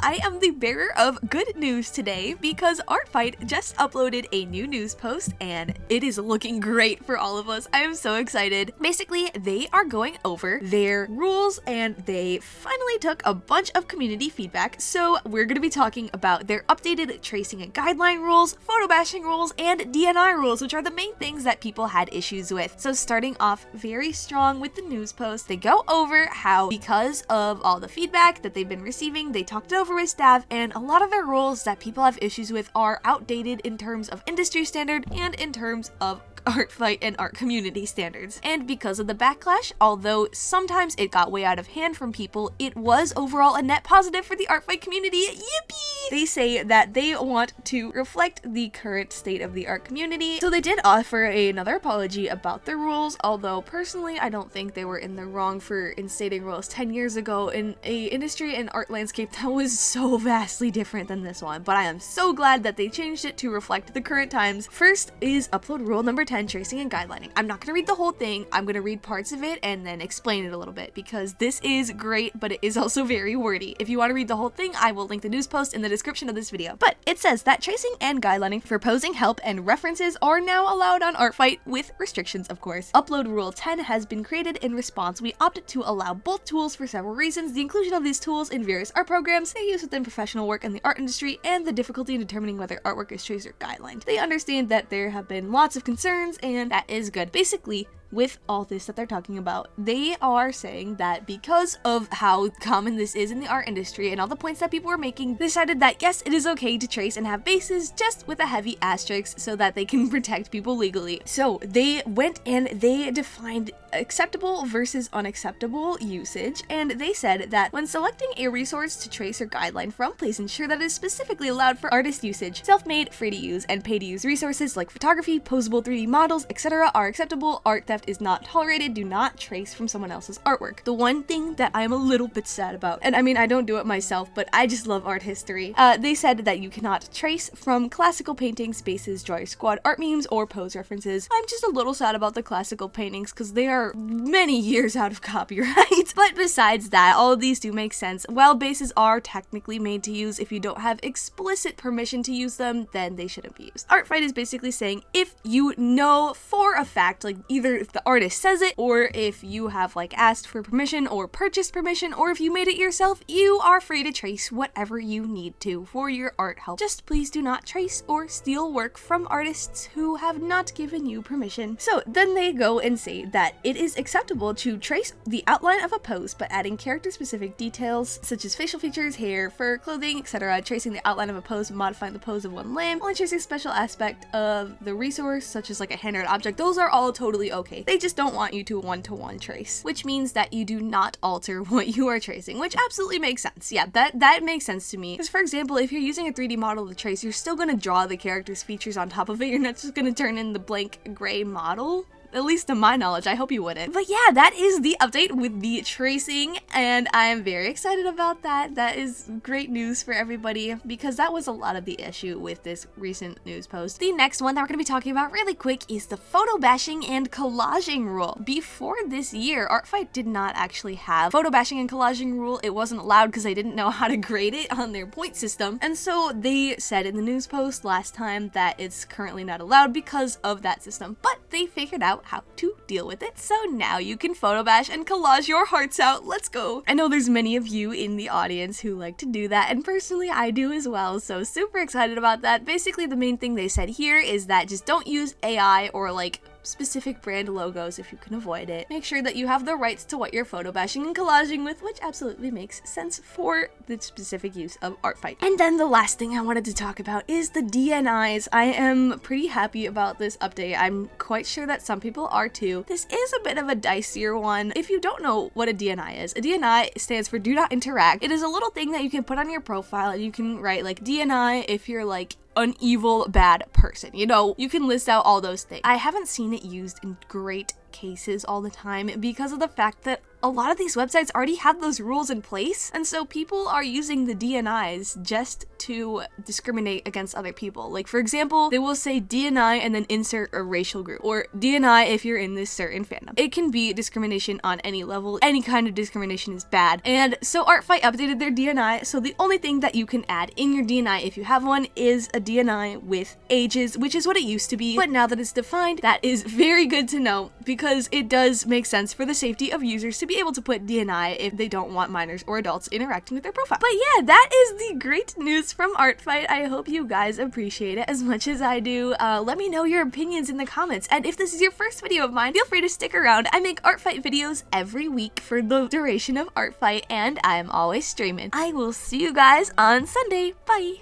I am the bearer of good news today because Artfight just uploaded a new news post and it is looking great for all of us. I am so excited. Basically, they are going over their rules and they finally took a bunch of community feedback. So we're going to be talking about their updated tracing and guideline rules, photobashing rules, and DNI rules, which are the main things that people had issues with. So starting off very strong with the news post, they go over how because of all the feedback that they've been receiving, they talked it over with staff, and a lot of their rules that people have issues with are outdated in terms of industry standard and in terms of Artfight and art community standards. And because of the backlash, although sometimes it got way out of hand from people, it was overall a net positive for the Artfight community. Yippee! They say that they want to reflect the current state of the art community, so they did offer another apology about the rules, although personally I don't think they were in the wrong for instating rules 10 years ago in a industry and art landscape that was so vastly different than this one, but I am so glad that they changed it to reflect the current times. First is upload rule number 10, tracing and guidelining. I'm not going to read the whole thing. I'm going to read parts of it and then explain it a little bit because this is great, but it is also very wordy. If you want to read the whole thing, I will link the news post in the description of this video. But it says that tracing and guidelining for posing, help, and references are now allowed on Artfight with restrictions, of course. Upload rule 10 has been created in response. We opted to allow both tools for several reasons. The inclusion of these tools in various art programs, their use within professional work in the art industry, and the difficulty in determining whether artwork is traced or guidelined. They understand that there have been lots of concerns, and that is good. Basically, with all this that they're talking about, they are saying that because of how common this is in the art industry and all the points that people were making, they decided that yes, it is okay to trace and have bases just with a heavy asterisk so that they can protect people legally. So they went and they defined acceptable versus unacceptable usage, and they said that when selecting a resource to trace or guideline from, please ensure that it is specifically allowed for artist usage. Self-made, free-to-use, and pay-to-use resources like photography, posable 3D models, etc. are acceptable. Art theft is not tolerated. Do not trace from someone else's artwork. The one thing that I am a little bit sad about, and I mean I don't do it myself, but I just love art history, they said that you cannot trace from classical paintings, bases, Draw Your Squad art memes, or pose references. I'm just a little sad about the classical paintings because they are many years out of copyright. But besides that, all of these do make sense. While bases are technically made to use, if you don't have explicit permission to use them, then they shouldn't be used. Artfight is basically saying if you know for a fact, like either if the artist says it, or if you have like asked for permission or purchased permission, or if you made it yourself, you are free to trace whatever you need to for your art help. Just please do not trace or steal work from artists who have not given you permission. So then they go and say that it is acceptable to trace the outline of a pose, but adding character-specific details such as facial features, hair, fur, clothing, etc. Tracing the outline of a pose, modifying the pose of one limb, only tracing a special aspect of the resource, such as like a hand or an object. Those are all totally okay. They just don't want you to one-to-one trace, which means that you do not alter what you are tracing, which absolutely makes sense. Yeah, that makes sense to me. Because for example, if you're using a 3D model to trace, you're still going to draw the character's features on top of it. You're not just going to turn in the blank gray model. At least to my knowledge, I hope you wouldn't. But yeah, that is the update with the tracing, and I am very excited about that. That is great news for everybody, because that was a lot of the issue with this recent news post. The next one that we're going to be talking about really quick is the photobashing and collaging rule. Before this year, Artfight did not actually have photobashing and collaging rule. It wasn't allowed because they didn't know how to grade it on their point system, and so they said in the news post last time that it's currently not allowed because of that system, but they figured out how to deal with it, so now you can photobash and collage your hearts out. Let's go. I know there's many of you in the audience who like to do that, and personally I do as well, so super excited about that. Basically the main thing they said here is that just don't use AI or like specific brand logos if you can avoid it. Make sure that you have the rights to what you're photobashing and collaging with, which absolutely makes sense for the specific use of Artfight. And then the last thing I wanted to talk about is the DNIs. I am pretty happy about this update. I'm quite sure that some people are too. This is a bit of a dicier one. If you don't know what a DNI is, a DNI stands for Do Not Interact. It is a little thing that you can put on your profile, and you can write like DNI if you're like an evil bad person. You know, you can list out all those things. I haven't seen it used in great cases all the time because of the fact that a lot of these websites already have those rules in place, and so people are using the DNIs just to discriminate against other people. Like, for example, they will say DNI and then insert a racial group, or DNI if you're in this certain fandom. It can be discrimination on any level. Any kind of discrimination is bad. And so Artfight updated their DNI, so the only thing that you can add in your DNI if you have one is a DNI with ages, which is what it used to be, but now that it's defined, that is very good to know because it does make sense for the safety of users to be able to put DNI if they don't want minors or adults interacting with their profile. But yeah, that is the great news from Artfight. I hope you guys appreciate it as much as I do. Let me know your opinions in the comments, and if this is your first video of mine, feel free to stick around. I make Artfight videos every week for the duration of Artfight, and I'm always streaming. I will see you guys on Sunday. Bye!